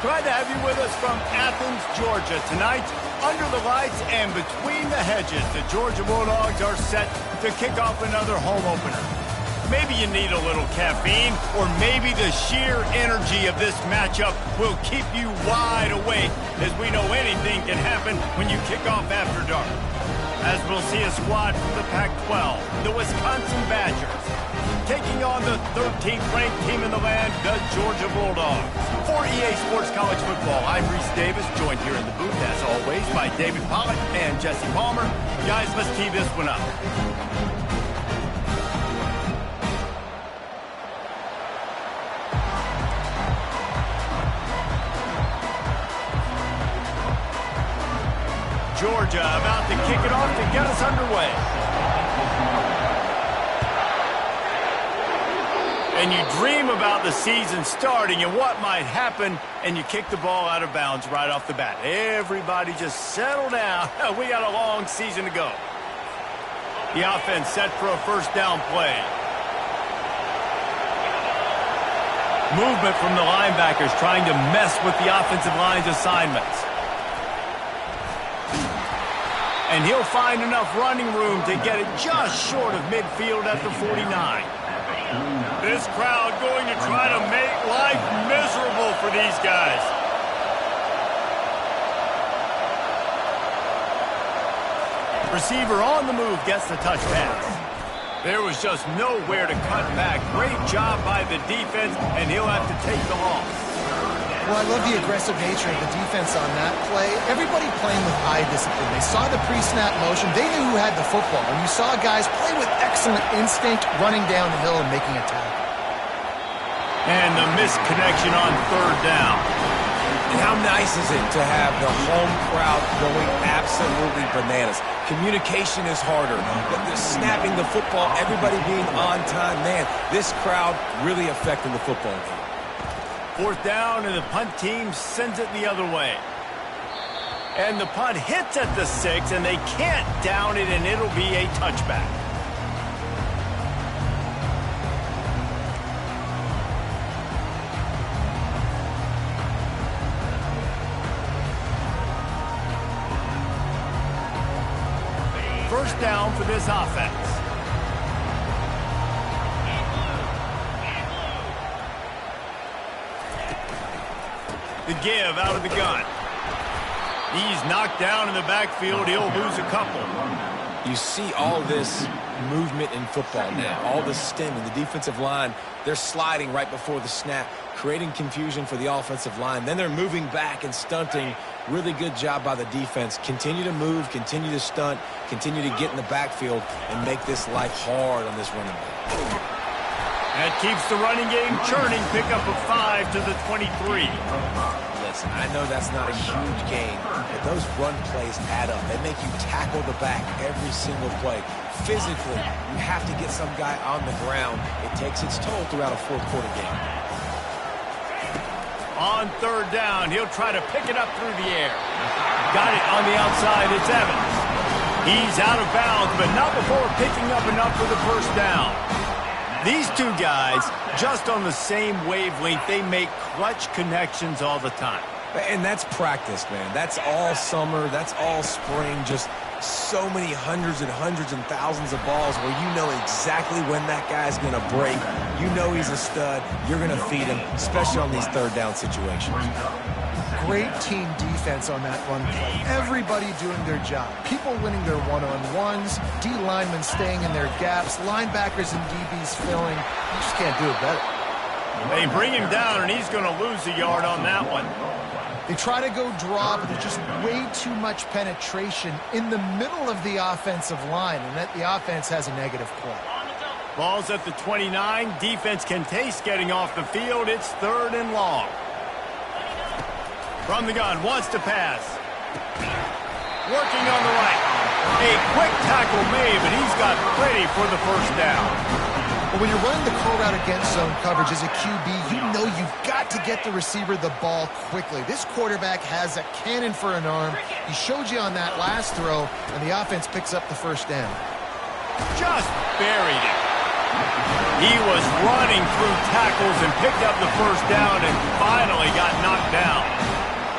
Glad to have you with us from Athens, Georgia. Tonight, under the lights and between the hedges, the Georgia Bulldogs are set to kick off another home opener. Maybe you need a little caffeine, or maybe the sheer energy of this matchup will keep you wide awake, as we know anything can happen when you kick off after dark. As we'll see a squad from the Pac-12, the Wisconsin Badgers, taking on the 13th ranked team in the land, the Georgia Bulldogs. For EA Sports College Football, I'm Reese Davis, joined here in the booth, as always, by David Pollack and Jesse Palmer. Guys, let's tee this one up. Georgia about to kick it off to get us underway. And you dream about the season starting and what might happen, and you kick the ball out of bounds right off the bat. Everybody just settle down. We got a long season to go. The offense set for a first down play. Movement from the linebackers trying to mess with the offensive line's assignments. And he'll find enough running room to get it just short of midfield at the 49. This crowd going to try to make life miserable for these guys. Receiver on the move gets the touch pass. There was just nowhere to cut back. Great job by the defense, and he'll have to take the loss. Well, I love the aggressive nature of the defense on that play. Everybody playing with eye discipline. They saw the pre-snap motion. They knew who had the football. And you saw guys play with excellent instinct, running down the hill and making a tackle. And the missed connection on third down. And how nice is it to have the home crowd going absolutely bananas. Communication is harder. The snapping the football, everybody being on time. Man, this crowd really affecting the football game. Fourth down, and the punt team sends it the other way. And the punt hits at the 6, and they can't down it, and it'll be a touchback. First down for this offense. The give out of the gun. He's knocked down in the backfield. He'll lose a couple. You see all this movement in football now. All the stemming. The defensive line, they're sliding right before the snap, creating confusion for the offensive line. Then they're moving back and stunting. Really good job by the defense. Continue to move, continue to stunt, continue to get in the backfield and make this life hard on this running back. That keeps the running game churning. Pick up a 5 to the 23. Listen, I know that's not a huge gain, but those run plays add up. They make you tackle the back every single play. Physically, you have to get some guy on the ground. It takes its toll throughout a fourth-quarter game. On third down, he'll try to pick it up through the air. Got it on the outside. It's Evans. He's out of bounds, but not before picking up enough for the first down. These two guys, just on the same wavelength, they make clutch connections all the time. And that's practice, man. That's all summer. That's all spring. Just so many hundreds and thousands of balls where you know exactly when that guy's going to break. You know he's a stud. You're going to feed him, especially on these third down situations. Great team defense on that run play. Everybody doing their job. People winning their one-on-ones, D linemen staying in their gaps, linebackers and DBs filling. You just can't do it better. They bring him down, and he's going to lose a yard on that one. They try to go draw, but there's just way too much penetration in the middle of the offensive line, and that the offense has a negative play. Ball's at the 29. Defense can taste getting off the field. It's third and long. From the gun, wants to pass. Working on the right. A quick tackle made, but he's got plenty for the first down. But when you're running the curl route against zone coverage as a QB, you know you've got to get the receiver the ball quickly. This quarterback has a cannon for an arm. He showed you on that last throw, and the offense picks up the first down. Just buried it. He was running through tackles and picked up the first down and finally got knocked down.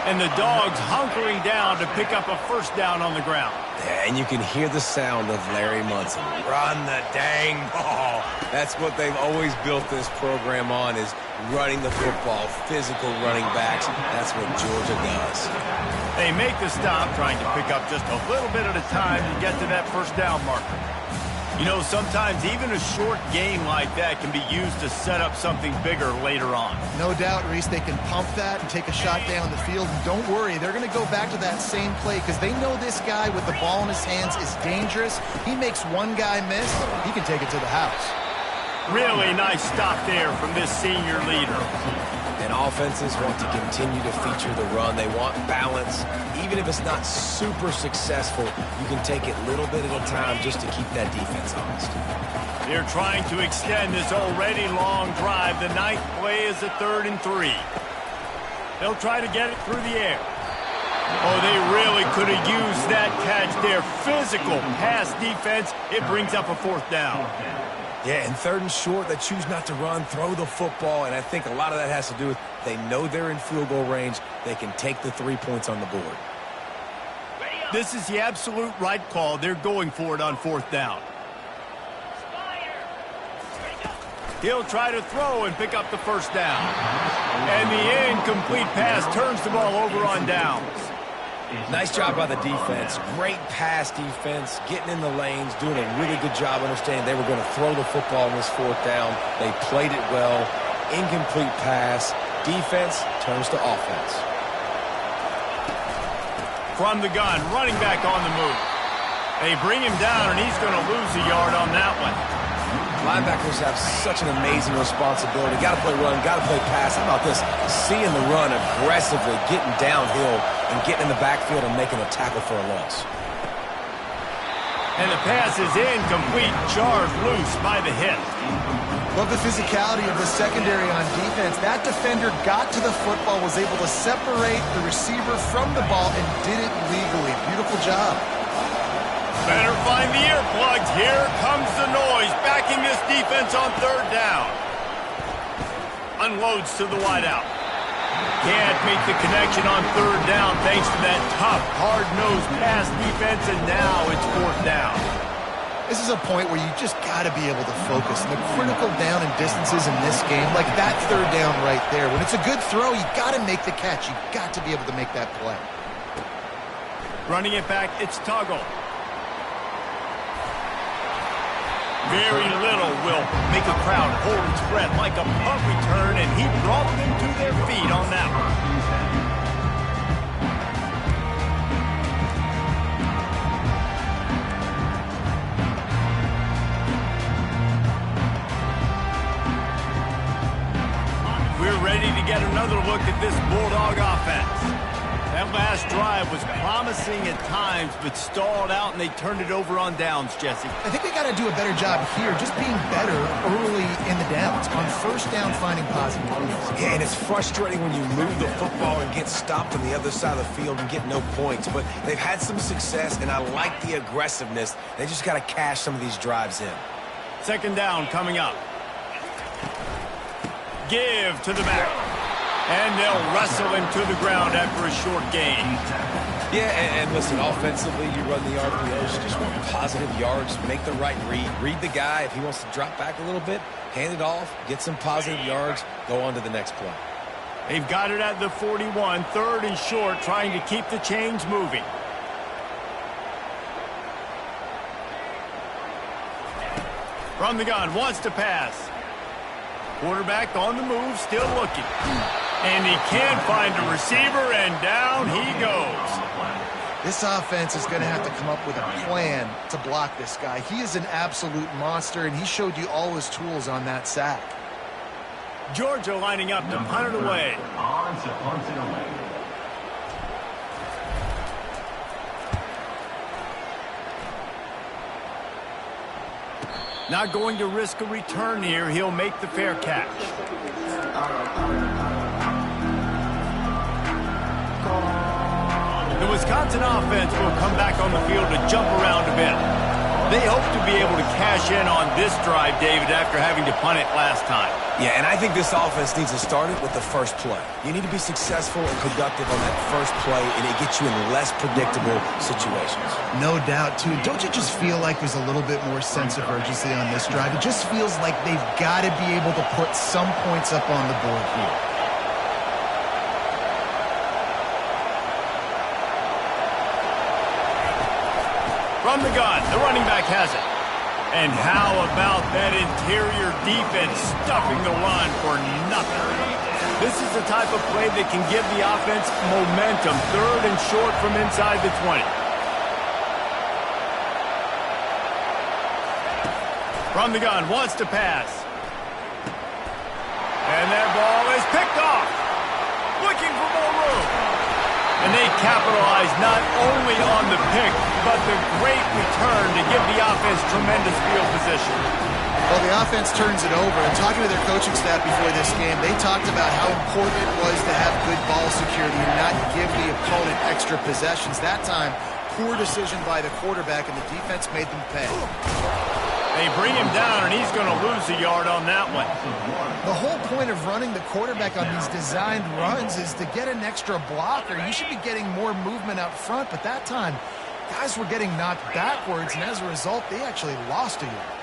And the Dogs hunkering down to pick up a first down on the ground. Yeah, and you can hear the sound of Larry Munson. Run the dang ball. That's what they've always built this program on, is running the football, physical running backs. That's what Georgia does. They make the stop, trying to pick up just a little bit at a time to get to that first down marker. You know, sometimes even a short game like that can be used to set up something bigger later on. No doubt, Reese, they can pump that and take a shot down the field. And don't worry, they're going to go back to that same play because they know this guy with the ball in his hands is dangerous. He makes one guy miss, he can take it to the house. Really nice stop there from this senior leader. And offenses want to continue to feature the run. They want balance. Even if it's not super successful, you can take it little bit at a time just to keep that defense honest. They're trying to extend this already long drive. The ninth play is a 3rd and 3. They'll try to get it through the air. Oh, they really could have used that catch there. Physical pass defense. It brings up a 4th down. Yeah, and 3rd and short, they choose not to run, throw the football, and I think a lot of that has to do with they know they're in field goal range. They can take the 3 points on the board. This is the absolute right call. They're going for it on 4th down. He'll try to throw and pick up the first down. And the incomplete pass turns the ball over on downs. Nice job by the defense. Great pass defense, getting in the lanes, doing a really good job understanding they were going to throw the football in this 4th down. They played it well. Incomplete pass. Defense turns to offense. From the gun, running back on the move. They bring him down, and he's going to lose a yard on that one. Linebackers have such an amazing responsibility. Got to play run, got to play pass. How about this? Seeing the run aggressively, getting downhill, and getting in the backfield and making a tackle for a loss. And the pass is incomplete, charged loose by the hit. Love the physicality of the secondary on defense. That defender got to the football, was able to separate the receiver from the ball, and did it legally. Beautiful job. Better find the earplugs. Here comes the noise, backing this defense on 3rd down. Unloads to the wideout. Can't make the connection on 3rd down thanks to that tough, hard-nosed pass defense, and now it's 4th down. This is a point where you just got to be able to focus. And the critical down and distances in this game, like that 3rd down right there, when it's a good throw, you got to make the catch. You got to be able to make that play. Running it back, it's Toggle. Very little will make a crowd hold its breath like a punt return, and he brought them to their feet on that one. We're ready to get another look at this Bulldog offense. That last drive was promising at times, but stalled out, and they turned it over on downs, Jesse. I think they got to do a better job here, just being better early in the downs. On 1st down, finding positive plays. Yeah, and it's frustrating when you move the football and get stopped on the other side of the field and get no points. But they've had some success, and I like the aggressiveness. They just got to cash some of these drives in. 2nd down coming up. Give to the back. And they'll wrestle him to the ground after a short gain. Yeah, and listen, offensively, you run the RPOs. You just want positive yards, make the right read. Read the guy. If he wants to drop back a little bit, hand it off, get some positive yards, go on to the next play. They've got it at the 41, 3rd and short, trying to keep the chains moving. From the gun, wants to pass. Quarterback on the move, still looking. And he can't find a receiver, and down he goes. This offense is going to have to come up with a plan to block this guy. He is an absolute monster, and he showed you all his tools on that sack. Georgia lining up to punt it away. Not going to risk a return here. He'll make the fair catch. The Wisconsin offense will come back on the field to jump around a bit. They hope to be able to cash in on this drive, David, after having to punt it last time. Yeah, and I think this offense needs to start it with the first play. You need to be successful and productive on that first play, and it gets you in less predictable situations. No doubt, too. Don't you just feel like there's a little bit more sense of urgency on this drive? It just feels like they've got to be able to put some points up on the board here. From the gun, the running back has it. And how about that interior defense stuffing the run for nothing? This is the type of play that can give the offense momentum. 3rd and short from inside the 20. From the gun, wants to pass. And that ball is picked off. Looking for more room. And they capitalize not only on the pick, but the great return to give the offense tremendous field position. Well, the offense turns it over. And talking to their coaching staff before this game, they talked about how important it was to have good ball security and not give the opponent extra possessions. That time, poor decision by the quarterback, and the defense made them pay. They bring him down, and he's going to lose a yard on that one. The whole point of running the quarterback on these designed runs is to get an extra blocker. You should be getting more movement out front, but that time, guys were getting knocked backwards, and as a result, they actually lost a yard.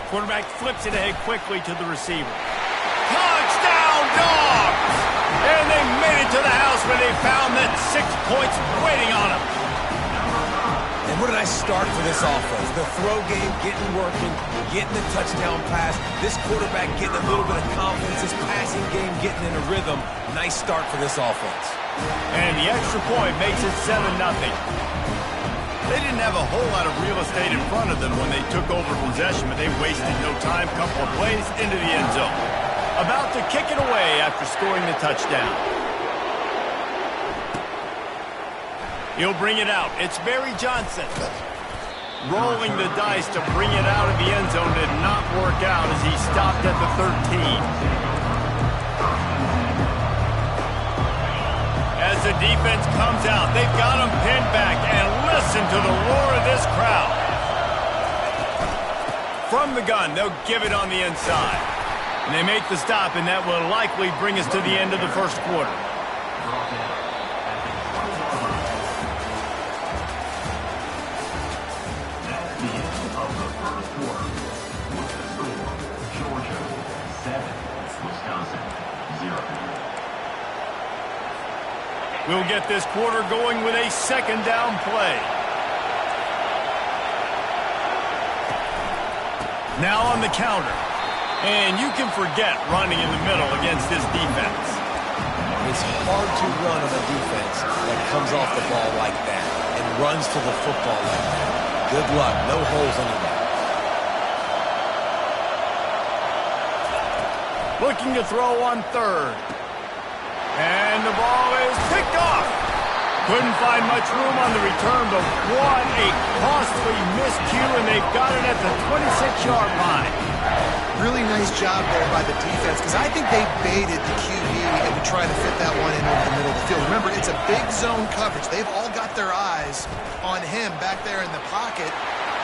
Quarterback flips it ahead quickly to the receiver. Touchdown, Dogs! And they made it to the house where they found that 6 points waiting on them. And where did I start for this offense? The throw game getting working, getting the touchdown pass. This quarterback getting a little bit of confidence. This passing game getting in a rhythm. Nice start for this offense. And the extra point makes it 7-0. They didn't have a whole lot of real estate in front of them when they took over possession, but they wasted no time. Couple of plays into the end zone. About to kick it away after scoring the touchdown. He'll bring it out. It's Barry Johnson. Rolling the dice to bring it out of the end zone did not work out as he stopped at the 13. As the defense comes out, they've got him pinned back, and listen to the roar of this crowd. From the gun, they'll give it on the inside. And they make the stop, and that will likely bring us to the end of the first quarter. We'll get this quarter going with a 2nd down play. Now on the counter. And you can forget running in the middle against this defense. It's hard to run on a defense that comes off the ball like that and runs to the football like that. Good luck. No holes anywhere. Looking to throw on 3rd. And the ball is picked off. Couldn't find much room on the return, but what a costly miscue, and they've got it at the 26-yard line. Really nice job there by the defense, because I think they baited the QB into trying to fit that one in over the middle of the field. Remember, it's a big zone coverage. They've all got their eyes on him back there in the pocket,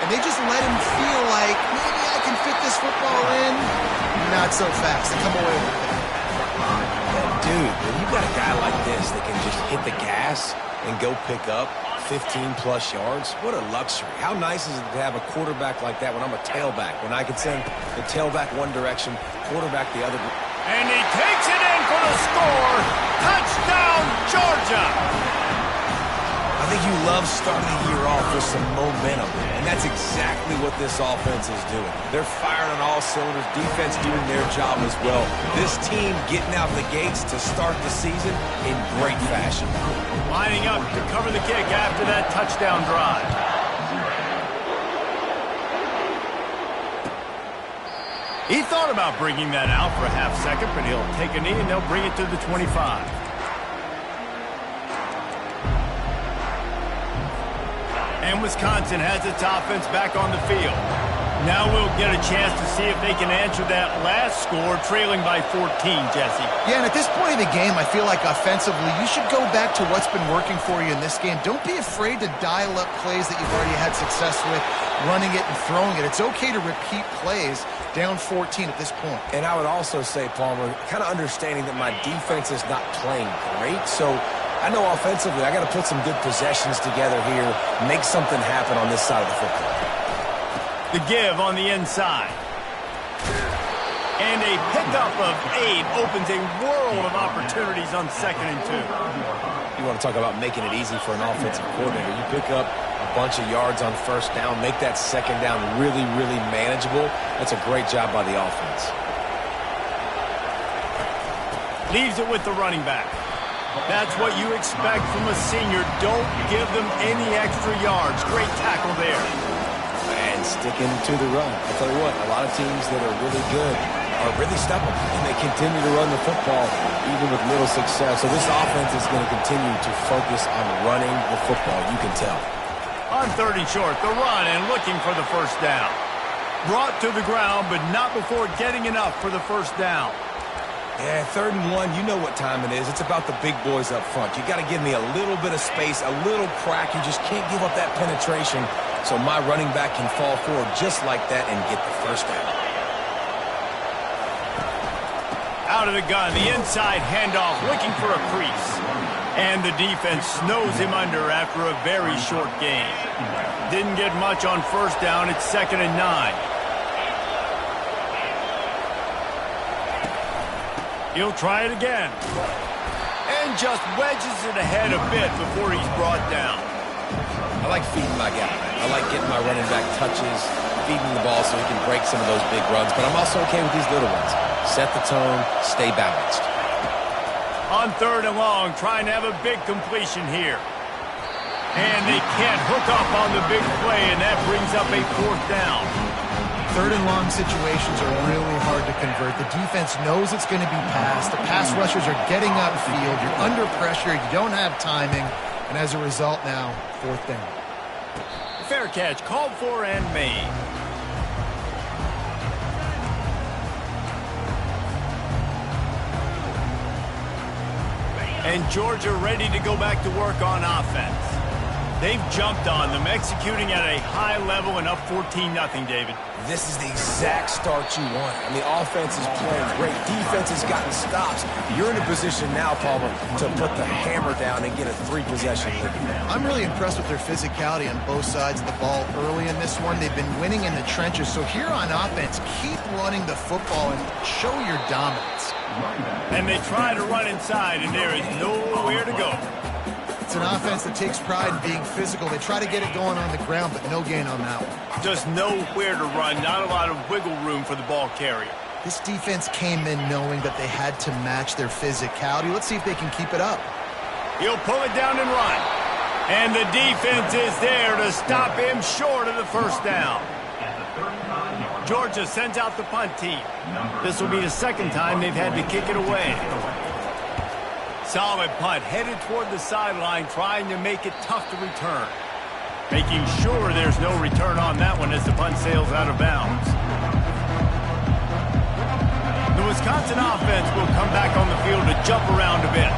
and they just let him feel like, maybe I can fit this football in. Not so fast. They come away with it. Dude, when you've got a guy like this that can just hit the gas and go pick up 15-plus yards, what a luxury. How nice is it to have a quarterback like that when I'm a tailback, when I can send the tailback one direction, quarterback the other. And he takes it in for the score. Touchdown, Georgia! I think you love starting the year off with some momentum, and that's exactly what this offense is doing. They're firing on all cylinders, defense doing their job as well. This team getting out the gates to start the season in great fashion. Lining up to cover the kick after that touchdown drive. He thought about bringing that out for a half second, but he'll take a knee and they'll bring it to the 25. And Wisconsin has its offense back on the field. Now we'll get a chance to see if they can answer that last score, trailing by 14, Jesse. Yeah, and at this point in the game, I feel like offensively, you should go back to what's been working for you in this game. Don't be afraid to dial up plays that you've already had success with, running it and throwing it. It's okay to repeat plays down 14 at this point. And I would also say, Palmer, kind of understanding that my defense is not playing great, so I know offensively I got to put some good possessions together here, make something happen on this side of the football. The give on the inside. And a pickup of 8 opens a world of opportunities on 2nd and 2. You want to talk about making it easy for an offensive coordinator. You pick up a bunch of yards on 1st down, make that 2nd down really, really manageable. That's a great job by the offense. Leaves it with the running back. That's what you expect from a senior. Don't give them any extra yards. Great tackle there. And sticking to the run. I'll tell you what, a lot of teams that are really good are really stubborn, and they continue to run the football even with little success. So this offense is going to continue to focus on running the football, you can tell. On 3rd and short, the run and looking for the 1st down. Brought to the ground, but not before getting enough for the 1st down. Yeah, 3rd and 1, you know what time it is. It's about the big boys up front. You got to give me a little bit of space, a little crack. You just can't give up that penetration so my running back can fall forward just like that and get the 1st down. Out of the gun, the inside handoff, looking for a crease. And the defense snows him under after a very short gain. Didn't get much on 1st down. It's 2nd and 9. He'll try it again. And just wedges it ahead a bit before he's brought down. I like feeding my guy. I like getting my running back touches, feeding the ball so he can break some of those big runs. But I'm also okay with these little ones. Set the tone, stay balanced. On 3rd and long, trying to have a big completion here. And they can't hook up on the big play, and that brings up a 4th down. 3rd and long situations are really hard to convert. The defense knows it's going to be passed. The pass rushers are getting upfield. You're under pressure. You don't have timing. And as a result now, 4th down. Fair catch, called for and made. And Georgia ready to go back to work on offense. They've jumped on them, executing at a high level and up 14-0, David. This is the exact start you want. And the offense is playing great. Defense has gotten stops. You're in a position now, Palmer, to put the hammer down and get a 3-possession lead. I'm really impressed with their physicality on both sides of the ball early in this one. They've been winning in the trenches. So here on offense, keep running the football and show your dominance. And they try to run inside, and there is nowhere to go. It's an offense that takes pride in being physical. They try to get it going on the ground, but no gain on that one. Just nowhere to run, not a lot of wiggle room for the ball carrier. This defense came in knowing that they had to match their physicality. Let's see if they can keep it up. He'll pull it down and run. And the defense is there to stop him short of the 1st down. Georgia sends out the punt team. This will be the 2nd time they've had to kick it away. Solid punt, headed toward the sideline, trying to make it tough to return. Making sure there's no return on that one as the punt sails out of bounds. The Wisconsin offense will come back on the field to jump around a bit.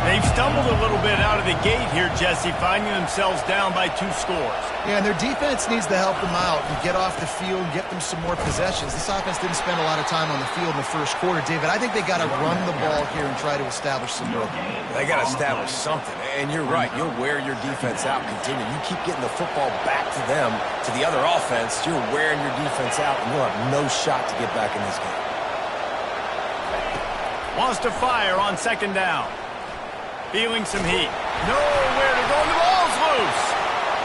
They've stumbled a little bit out of the gate here, Jesse, finding themselves down by 2 scores. Yeah, and their defense needs to help them out and get off the field and get them some more possessions. This offense didn't spend a lot of time on the field in the 1st quarter, David. I think they got to run the ball here and try to establish some rhythm. They got to establish something. And you're right. You'll wear your defense out. Continue. You keep getting the football back to them, to the other offense. You're wearing your defense out, and you'll have no shot to get back in this game. Wants to fire on 2nd down. Feeling some heat. Nowhere to go. The ball's loose.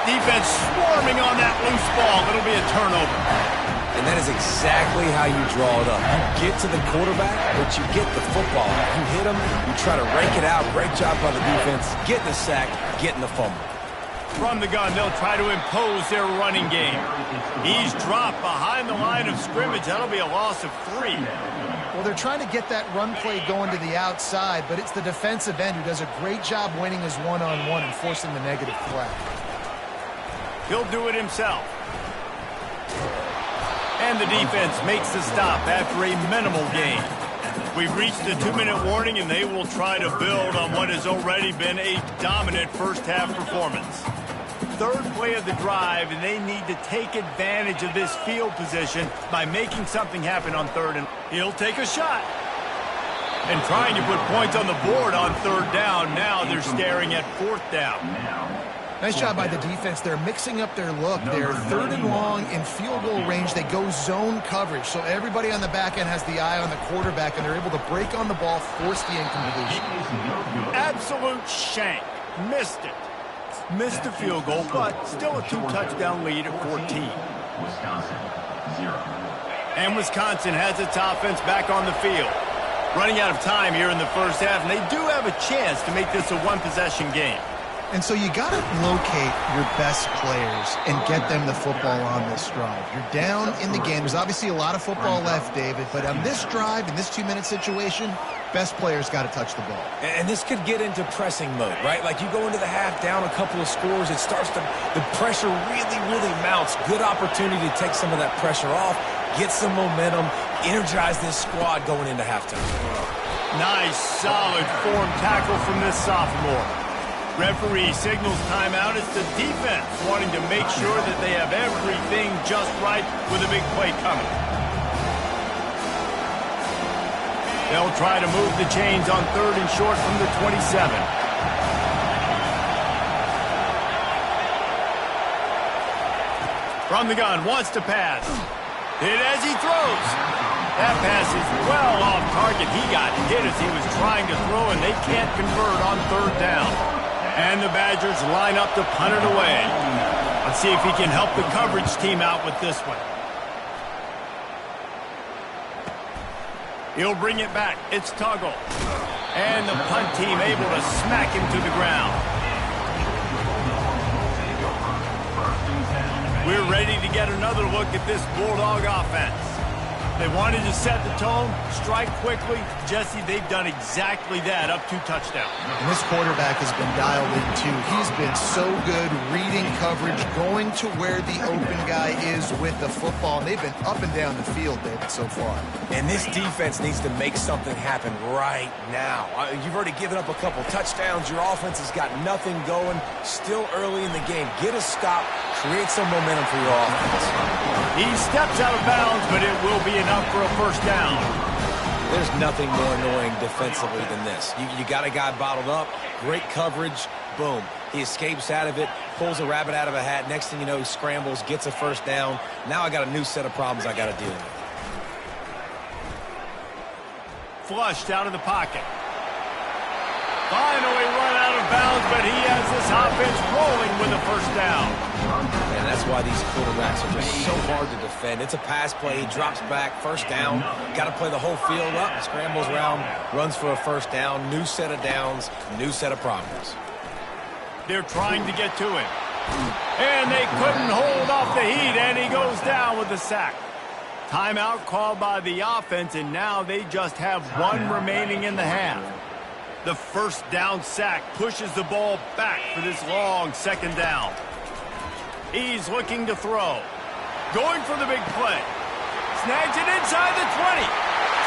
Defense swarming on that loose ball. It'll be a turnover. And that is exactly how you draw it up. You get to the quarterback, but you get the football. You hit him, you try to rake it out. Great job by the defense. Getting the sack, getting the fumble. From the gun, they'll try to impose their running game. He's dropped behind the line of scrimmage. That'll be a loss of 3. Well, they're trying to get that run play going to the outside, but it's the defensive end who does a great job winning his one-on-one and forcing the negative flag. He'll do it himself. And the defense makes the stop after a minimal gain. We've reached the 2-minute warning, and they will try to build on what has already been a dominant first-half performance. Third play of the drive, and they need to take advantage of this field position by making something happen on third. And he'll take a shot. And trying to put points on the board on third down. Now they're staring at fourth down. Nice job by the defense. They're mixing up their look. They're third and long in field goal range. They go zone coverage. So everybody on the back end has the eye on the quarterback, and they're able to break on the ball, force the incompletion. Absolute shank. Missed it. Missed the field goal, but still a 2-touchdown lead at 14. And Wisconsin has its offense back on the field. Running out of time here in the first half, and they do have a chance to make this a one-possession game. And so you got to locate your best players and get them the football on this drive. You're down in the game. There's obviously a lot of football left, David, but on this drive, in this 2-minute situation, best players got to touch the ball. And this could get into pressing mode, right? Like you go into the half down a couple of scores, it starts to, the pressure really mounts. Good opportunity to take some of that pressure off, get some momentum, energize this squad going into halftime. Nice, solid form tackle from this sophomore. Referee signals timeout. It's the defense wanting to make sure that they have everything just right with a big play coming. They'll try to move the chains on third and short from the 27. From the gun, wants to pass. Hit as he throws. That pass is well off target. He got hit as he was trying to throw, and they can't convert on third down. And the Badgers line up to punt it away. Let's see if he can help the coverage team out with this one. He'll bring it back. It's Tuggle. And the punt team able to smack him to the ground. We're ready to get another look at this Bulldog offense. They wanted to set the tone, strike quickly. Jesse, they've done exactly that, up 2 touchdowns. And this quarterback has been dialed in, too. He's been so good reading coverage, going to where the open guy is with the football. And they've been up and down the field, David, so far. And this defense needs to make something happen right now. You've already given up a couple touchdowns. Your offense has got nothing going. Still early in the game. Get a stop. Create some momentum for your offense. He steps out of bounds, but it will be enough for a first down. There's nothing more annoying defensively than this. You got a guy bottled up, great coverage, boom. He escapes out of it, pulls a rabbit out of a hat. Next thing you know, he scrambles, gets a first down. Now I got a new set of problems I got to deal with. Flushed out of the pocket. Finally run out of bounds, but he has this offense rolling with a first down. And that's why these quarterbacks are just so hard to defend. It's a pass play, he drops back, first down. Got to play the whole field up, scrambles around, runs for a first down. New set of downs, new set of problems. They're trying to get to him. And they couldn't hold off the heat, and he goes down with a sack. Timeout called by the offense, and now they just have one remaining in the half. The first down sack pushes the ball back for this long second down. He's looking to throw. Going for the big play. Snags it inside the 20.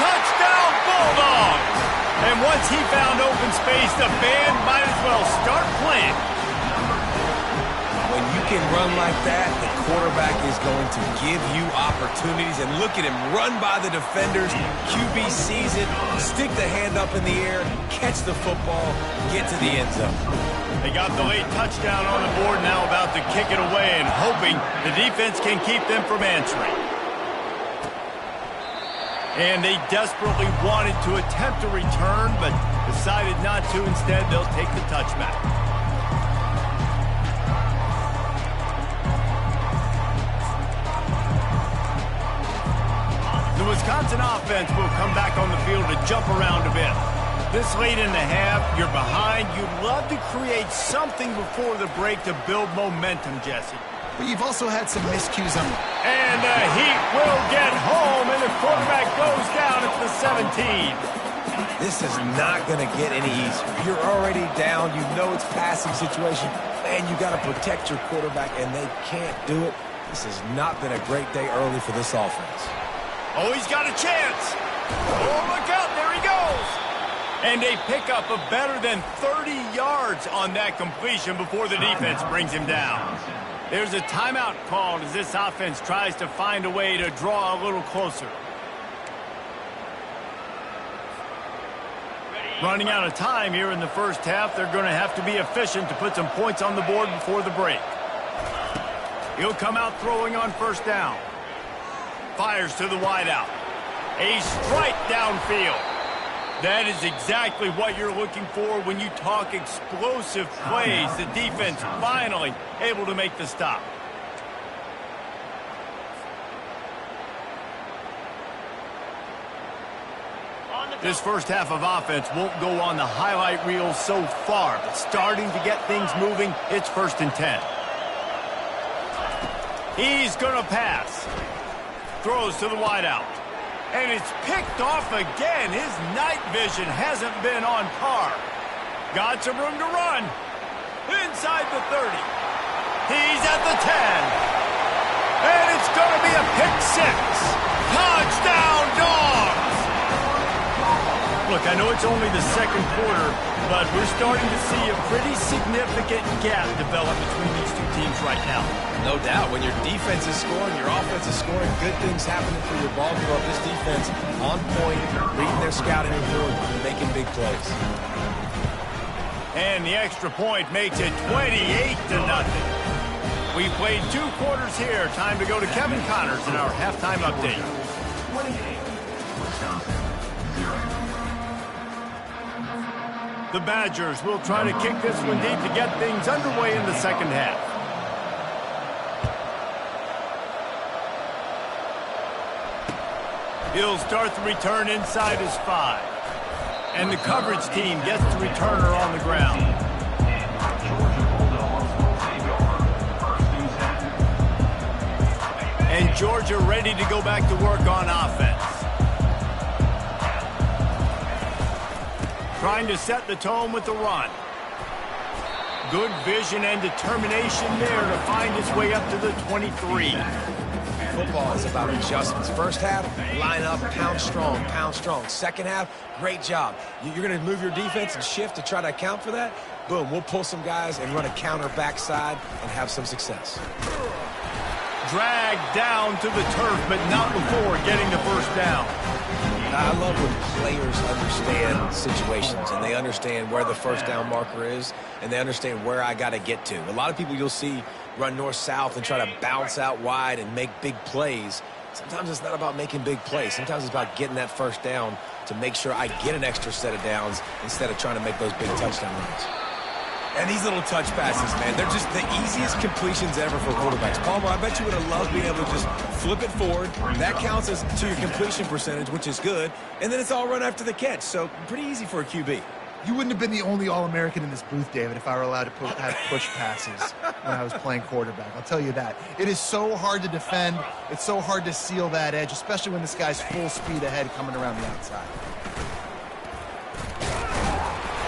Touchdown, Bulldogs! And once he found open space, the band might as well start playing. When you can run like that, the quarterback is going to give you opportunities. And look at him run by the defenders. QB sees it, stick the hand up in the air, catch the football, get to the end zone. They got the late touchdown on the board, now about to kick it away and hoping the defense can keep them from answering. And they desperately wanted to attempt a return, but decided not to. Instead, they'll take the touchback. The Wisconsin offense will come back on the field to jump around a bit. This late in the half, you're behind. You'd love to create something before the break to build momentum, Jesse. But you've also had some miscues on. And the Heat will get home, and the quarterback goes down at the 17. This is not going to get any easier. You're already down. You know it's passing situation. Man, you got to protect your quarterback, and they can't do it. This has not been a great day early for this offense. Oh, he's got a chance. Oh, look out. There he goes. And a pickup of better than 30 yards on that completion before the defense brings him down. There's a timeout called as this offense tries to find a way to draw a little closer. Running out of time here in the first half, they're going to have to be efficient to put some points on the board before the break. He'll come out throwing on first down. Fires to the wideout. A strike downfield. That is exactly what you're looking for when you talk explosive plays. The defense finally able to make the stop. This first half of offense won't go on the highlight reel so far, but starting to get things moving, it's 1st and 10. He's going to pass. Throws to the wideout. And it's picked off again. His night vision hasn't been on par. Got some room to run. Inside the 30. He's at the 10. And it's going to be a pick 6. Touchdown, Dogs! Look, I know it's only the second quarter, but we're starting to see a pretty significant gap develop between these two teams right now. No doubt. When your defense is scoring, your offense is scoring, good things happening for your ball club. This defense on point, reading their scouting report, making big plays. And the extra point makes it 28-0. We played 2 quarters here. Time to go to Kevin Connors in our halftime update. The Badgers will try to kick this one deep to get things underway in the second half. He'll start the return inside his 5. And the coverage team gets the returner on the ground. And Georgia ready to go back to work on offense. Trying to set the tone with the run. Good vision and determination there to find his way up to the 23. Football is about adjustments. First half, line up, pound strong, pound strong. Second half, great job. You're going to move your defense and shift to try to account for that. Boom, we'll pull some guys and run a counter backside and have some success. Dragged down to the turf, but not before getting the first down. I love when players understand situations and they understand where the first down marker is and they understand where I got to get to. A lot of people you'll see run north-south and try to bounce out wide and make big plays. Sometimes it's not about making big plays. Sometimes it's about getting that first down to make sure I get an extra set of downs instead of trying to make those big touchdown runs. And these little touch passes, man, they're just the easiest completions ever for quarterbacks. Palmer, I bet you would have loved being able to just flip it forward. That counts as to your completion percentage, which is good. And then it's all run after the catch. So pretty easy for a QB. You wouldn't have been the only All-American in this booth, David, if I were allowed to have push passes when I was playing quarterback. I'll tell you that. It is so hard to defend. It's so hard to seal that edge, especially when this guy's full speed ahead coming around the outside.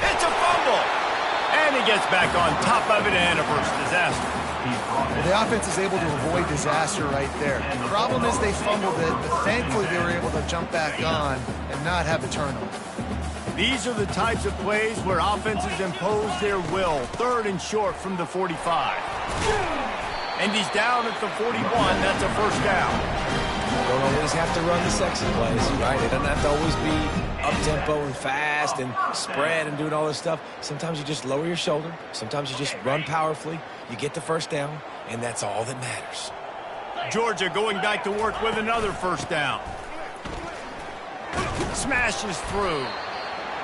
It's a fumble! And he gets back on top of it and a first disaster. Well, the offense is able to avoid disaster right there. The problem is they fumbled it, but thankfully they were able to jump back on and not have a turnover. These are the types of plays where offenses impose their will. 3rd and short from the 45. And he's down at the 41. That's a first down. You don't always have to run the sexy plays, right? It doesn't have to always be up-tempo and fast and spread and doing all this stuff. Sometimes you just lower your shoulder. Sometimes you just run powerfully. You get the first down, and that's all that matters. Georgia going back to work with another first down. Smashes through.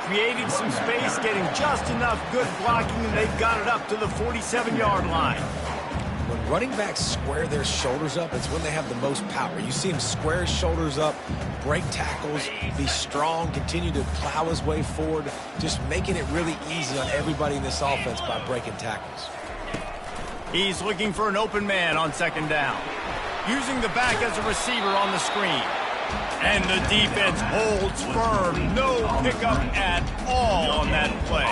Creating some space, getting just enough good blocking, and they've got it up to the 47-yard line. When running backs square their shoulders up, it's when they have the most power. You see him square his shoulders up, break tackles, be strong, continue to plow his way forward, just making it really easy on everybody in this offense by breaking tackles. He's looking for an open man on second down. Using the back as a receiver on the screen. And the defense holds firm. No pickup at all on that play.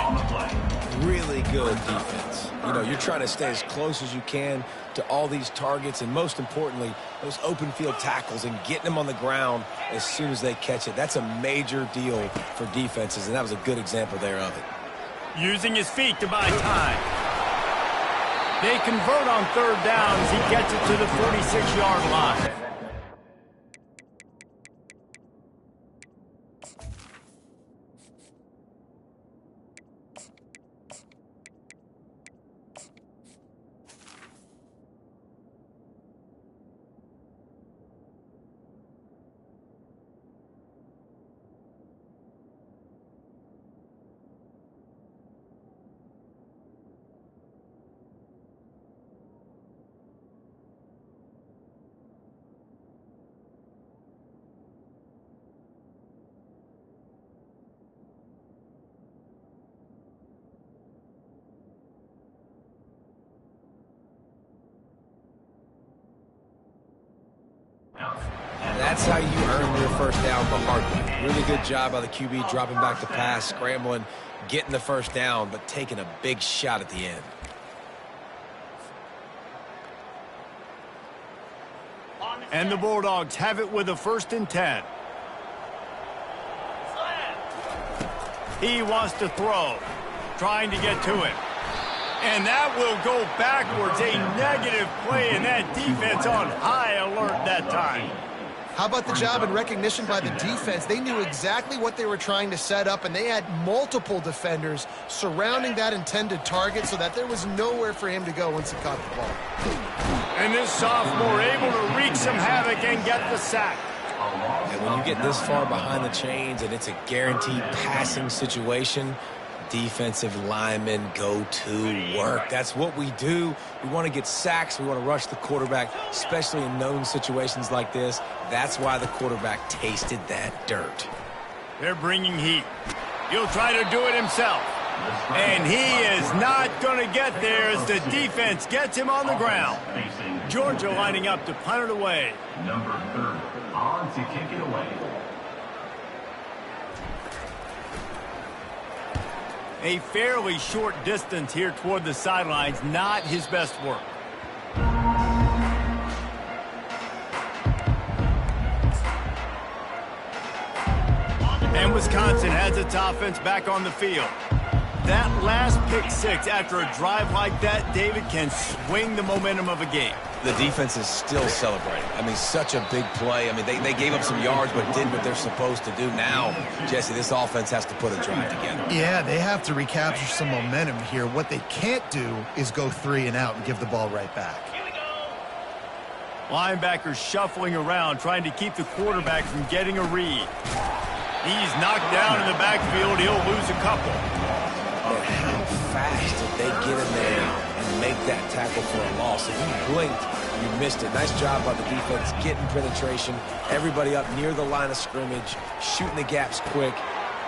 really good defense. You know, you're trying to stay as close as you can to all these targets, and most importantly, those open field tackles and getting them on the ground as soon as they catch it. That's a major deal for defenses, and that was a good example there of it. Using his feet to buy time. They convert on third down as he gets it to the 46-yard line. That's how you earn your first down the hard way. Really good job by the QB dropping back to pass, scrambling, getting the first down, but taking a big shot at the end. And the Bulldogs have it with a 1st and 10. He wants to throw, trying to get to it. And that will go backwards. A negative play, and that defense on high alert that time. How about the job and recognition by the defense? They knew exactly what they were trying to set up, and they had multiple defenders surrounding that intended target so that there was nowhere for him to go once he caught the ball. And this sophomore able to wreak some havoc and get the sack. And when you get this far behind the chains and it's a guaranteed passing situation, defensive linemen go to work. That's what we do. We want to get sacks. We want to rush the quarterback, especially in known situations like this. That's why the quarterback tasted that dirt. They're bringing heat. He'll try to do it himself. And he is not going to get there as the defense gets him on the ground. Georgia lining up to punt it away. Number 30 on to kick it away. A fairly short distance here toward the sidelines, not his best work. And Wisconsin has its offense back on the field. That last pick six after a drive like that, David, can swing the momentum of a game. The defense is still celebrating. I mean, such a big play. I mean, they gave up some yards but did what they're supposed to do. Now, Jesse, this offense has to put a drive together. Yeah, they have to recapture some momentum here. What they can't do is go 3 and out and give the ball right back. Linebackers shuffling around, trying to keep the quarterback from getting a read. He's knocked down in the backfield. He'll lose a couple. But how fast did they get in there and make that tackle for a loss? If you blinked, you missed it. Nice job by the defense getting penetration. Everybody up near the line of scrimmage, shooting the gaps quick.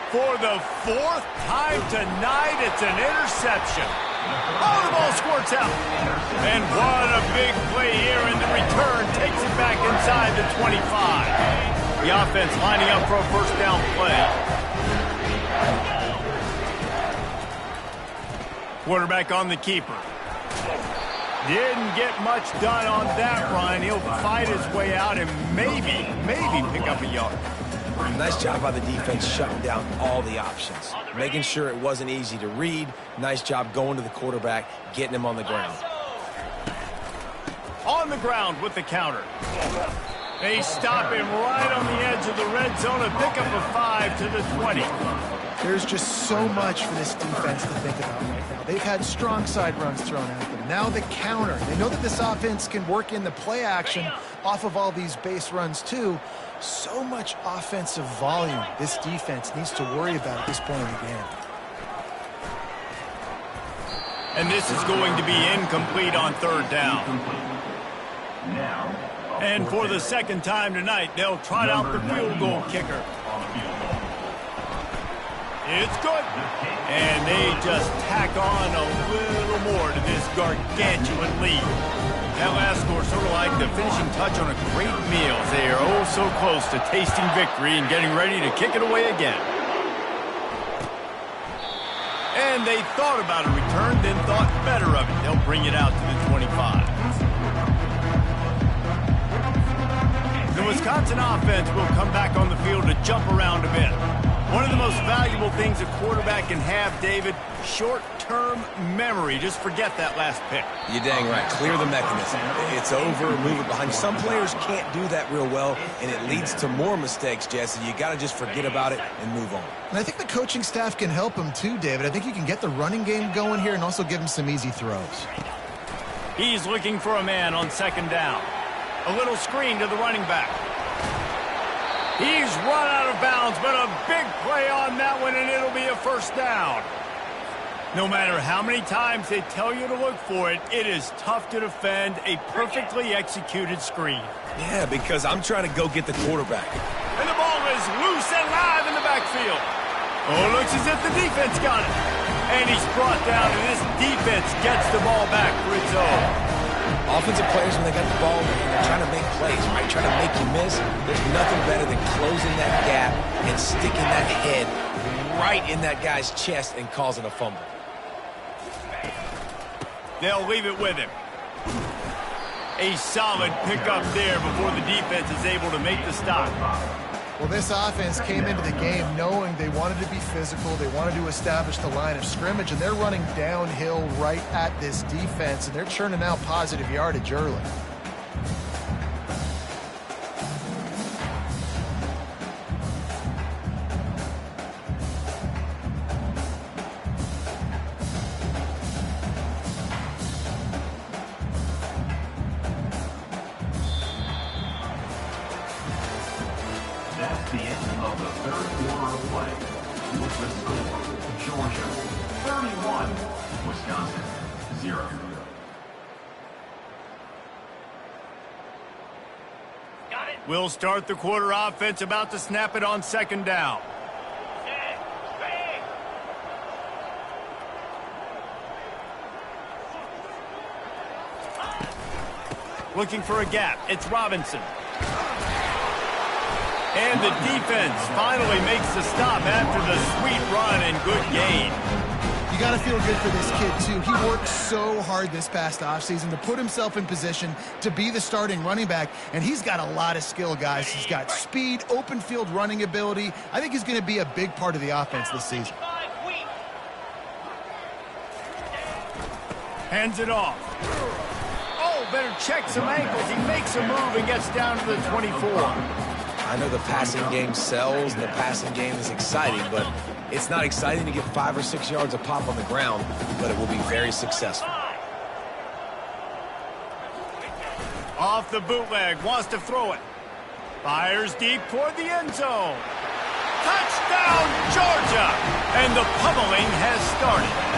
For the 4th time tonight, it's an interception. Oh, the ball squirts out. And what a big play here in the return. Takes it back inside the 25. The offense lining up for a first down play. Quarterback on the keeper. Didn't get much done on that run. He'll fight his way out and maybe pick up a yard. Nice job by the defense shutting down all the options, making sure it wasn't easy to read. Nice job going to the quarterback, getting him on the ground. On the ground with the counter. They stop him right on the edge of the red zone and pick up a 5 to the 20. There's just so much for this defense to think about right now. They've had strong side runs thrown at them. Now the counter. They know that this offense can work in the play action off of all these base runs too. So much offensive volume this defense needs to worry about at this point in the game. And this is going to be incomplete on third down. And for the second time tonight, they'll trot out the field goal kicker. It's good. And they just tack on a little more to this gargantuan lead. That last score sort of like the finishing touch on a great meal. They are oh so close to tasting victory and getting ready to kick it away again. And they thought about a return, then thought better of it. They'll bring it out to the 25. The Wisconsin offense will come back on the field to jump around a bit. One of the most valuable things a quarterback can have, David, short-term memory. Just forget that last pick. You're dang right. Clear the mechanism. It's over, move it behind you. Some players can't do that real well, and it leads to more mistakes, Jesse. You got to just forget about it and move on. And I think the coaching staff can help him too, David. I think you can get the running game going here and also give him some easy throws. He's looking for a man on second down. A little screen to the running back. He's run out of bounds, but a big play on that one, and it'll be a first down. No matter how many times they tell you to look for it, it is tough to defend a perfectly executed screen. Yeah, because I'm trying to go get the quarterback. And the ball is loose and live in the backfield. Oh, it looks as if the defense got it. And he's brought down, and this defense gets the ball back for its own. Offensive players, when they got the ball, they're trying to make plays, right? Trying to make you miss. There's nothing better than closing that gap and sticking that head right in that guy's chest and causing a fumble. They'll leave it with him. A solid pickup there before the defense is able to make the stop. Well, this offense came into the game knowing they wanted to be physical, they wanted to establish the line of scrimmage, and they're running downhill right at this defense, and they're churning out positive yardage early. That's the end of the third quarter of play. With the score, Georgia 31, Wisconsin 0. We'll start the quarter offense, about to snap it on second down. Looking for a gap. It's Robinson. And the defense finally makes the stop after the sweet run and good gain. You got to feel good for this kid, too. He worked so hard this past offseason to put himself in position to be the starting running back, and he's got a lot of skill, guys. He's got speed, open field running ability. I think he's going to be a big part of the offense this season. Hands it off. Oh, better check some ankles. He makes a move and gets down to the 24. I know the passing game sells and the passing game is exciting, but it's not exciting to get 5 or 6 yards of pop on the ground, but it will be very successful. Off the bootleg, wants to throw it. Fires deep toward the end zone. Touchdown, Georgia! And the pummeling has started.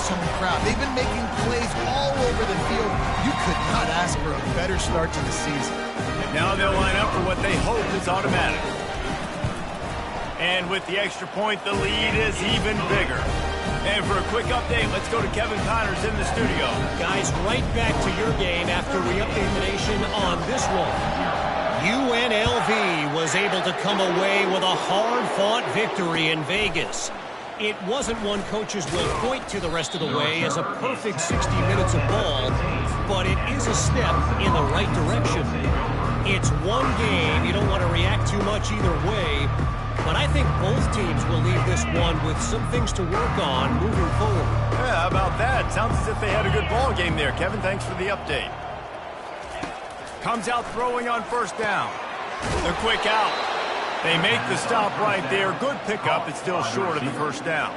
home crowd. They've been making plays all over the field. You could not ask for a better start to the season. And now they'll line up for what they hope is automatic. And with the extra point, the lead is even bigger. And for a quick update, let's go to Kevin Connors in the studio. Guys, right back to your game after we update the nation on this one. UNLV was able to come away with a hard-fought victory in Vegas. It wasn't one coaches will point to the rest of the way as a perfect 60 minutes of ball, but it is a step in the right direction. It's one game. You don't want to react too much either way, but I think both teams will leave this one with some things to work on moving forward. Yeah, how about that? Sounds as if they had a good ball game there. Kevin, thanks for the update. Comes out throwing on first down. The quick out. They make the stop right there. Good pickup. It's still short of the first down.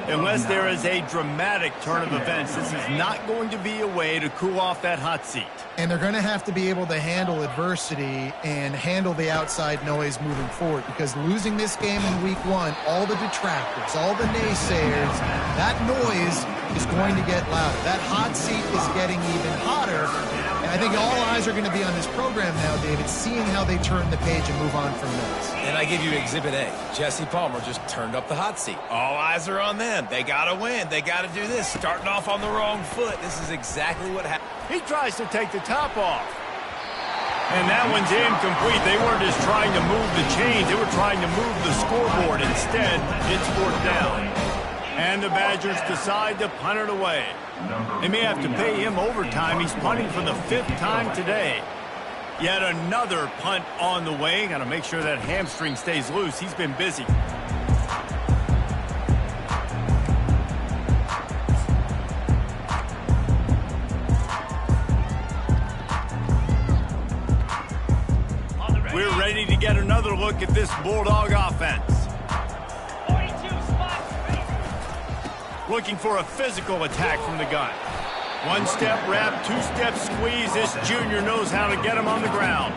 Unless there is a dramatic turn of events, this is not going to be a way to cool off that hot seat. And they're going to have to be able to handle adversity and handle the outside noise moving forward, because losing this game in week one, all the detractors, all the naysayers, that noise is going to get louder. That hot seat is getting even hotter. And I think all eyes are going to be on this program now, David, seeing how they turn the page and move on from this. And I give you Exhibit A. Jesse Palmer just turned up the hot seat. All eyes are on them. They got to win. They got to do this. Starting off on the wrong foot. This is exactly what happened. He tries to take the top off. And that one's incomplete. They weren't just trying to move the chains. They were trying to move the scoreboard. Instead, it's fourth down. And the Badgers decide to punt it away. They may have to pay him overtime. He's punting for the 5th time today. Yet another punt on the way. Got to make sure that hamstring stays loose. He's been busy. We're ready to get another look at this Bulldog offense. Looking for a physical attack from the gun. One-step wrap, two-step squeeze. This junior knows how to get him on the ground.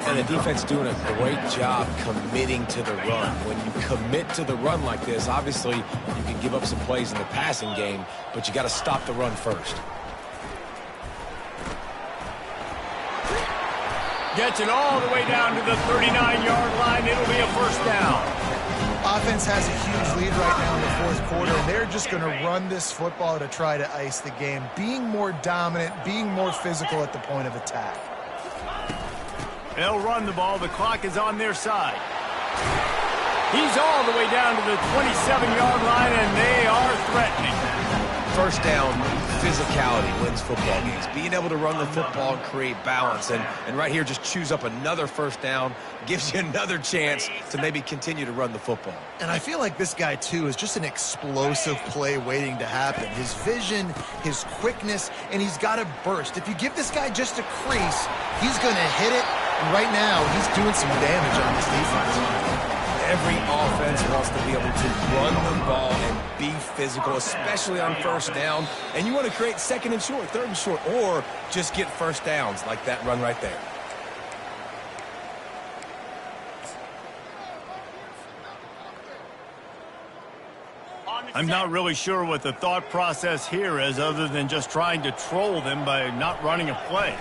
And the defense doing a great job committing to the run. When you commit to the run like this, obviously you can give up some plays in the passing game, but you got to stop the run first. Gets it all the way down to the 39-yard line. It'll be a first down. Offense has a huge lead right now in the fourth quarter, and they're just going to run this football to try to ice the game, being more dominant, being more physical at the point of attack. They'll run the ball. The clock is on their side. He's all the way down to the 27-yard line, and they are threatening. First down, physicality wins football games. Being able to run the football and create balance. And right here, just choose up another first down, gives you another chance to maybe continue to run the football. And I feel like this guy, too, is just an explosive play waiting to happen. His vision, his quickness, and he's got a burst. If you give this guy just a crease, he's going to hit it. And right now, he's doing some damage on this defense. Every offense wants to be able to run the ball and be physical, especially on first down. And you want to create second and short, third and short, or just get first downs like that run right there. I'm not really sure what the thought process here is, other than just trying to troll them by not running a play.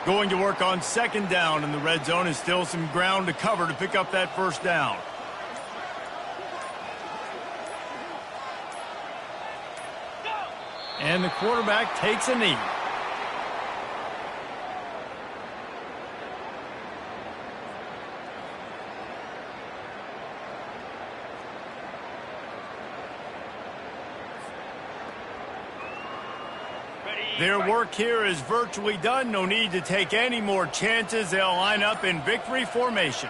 Going to work on second down in the red zone, is still some ground to cover to pick up that first down. And the quarterback takes a knee. Their work here is virtually done. No need to take any more chances. They'll line up in victory formation.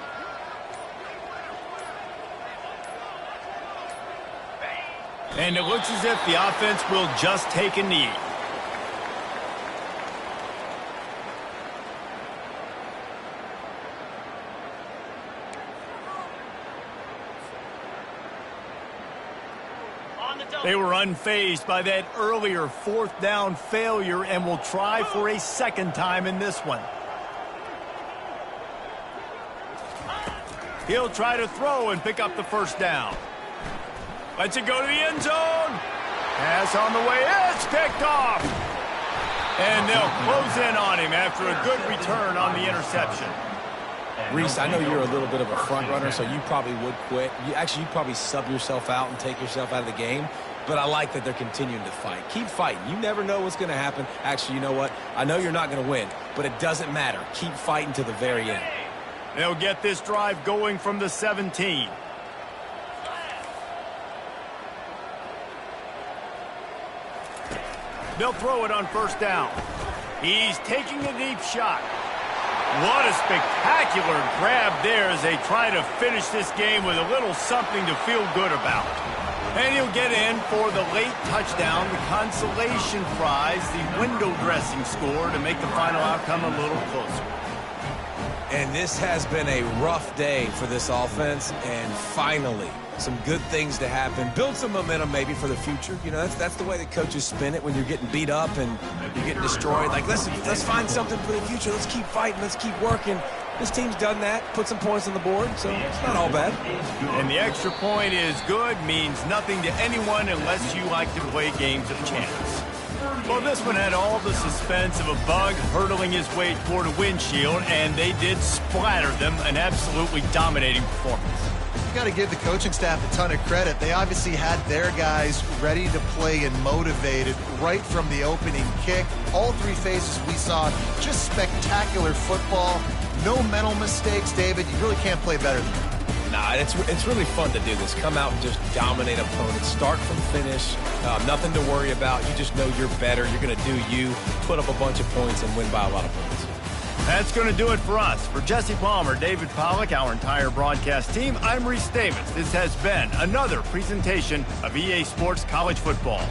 And it looks as if the offense will just take a knee. They were unfazed by that earlier fourth down failure and will try for a second time in this one. He'll try to throw and pick up the first down. Lets it go to the end zone. Pass on the way. It's picked off. And they'll close in on him after a good return on the interception. Reese, I know you're a little bit of a front runner, so you probably would quit. You'd probably sub yourself out and take yourself out of the game. But I like that they're continuing to fight. Keep fighting. You never know what's going to happen. Actually, you know what? I know you're not going to win, but it doesn't matter. Keep fighting to the very end. They'll get this drive going from the 17. They'll throw it on first down. He's taking a deep shot. What a spectacular grab there as they try to finish this game with a little something to feel good about. And he'll get in for the late touchdown, the consolation prize, the window dressing score to make the final outcome a little closer. And this has been a rough day for this offense, and finally, some good things to happen. Build some momentum maybe for the future. You know, that's the way that coaches spin it when you're getting beat up and you're getting destroyed. Like, let's find something for the future. Let's keep fighting. Let's keep working. This team's done that, put some points on the board, so it's not all bad. And the extra point is good, means nothing to anyone unless you like to play games of chance. Well, this one had all the suspense of a bug hurtling his way toward a windshield, and they did splatter them, an absolutely dominating performance. You got to give the coaching staff a ton of credit. They obviously had their guys ready to play and motivated right from the opening kick. All three phases we saw, just spectacular football. No mental mistakes, David. You really can't play better than that. Nah, it's really fun to do this. Come out and just dominate opponents. Start from finish. Nothing to worry about. You just know you're better. You're going to do you, put up a bunch of points, and win by a lot of points. That's going to do it for us. For Jesse Palmer, David Pollack, our entire broadcast team, I'm Reese Davis. This has been another presentation of EA Sports College Football.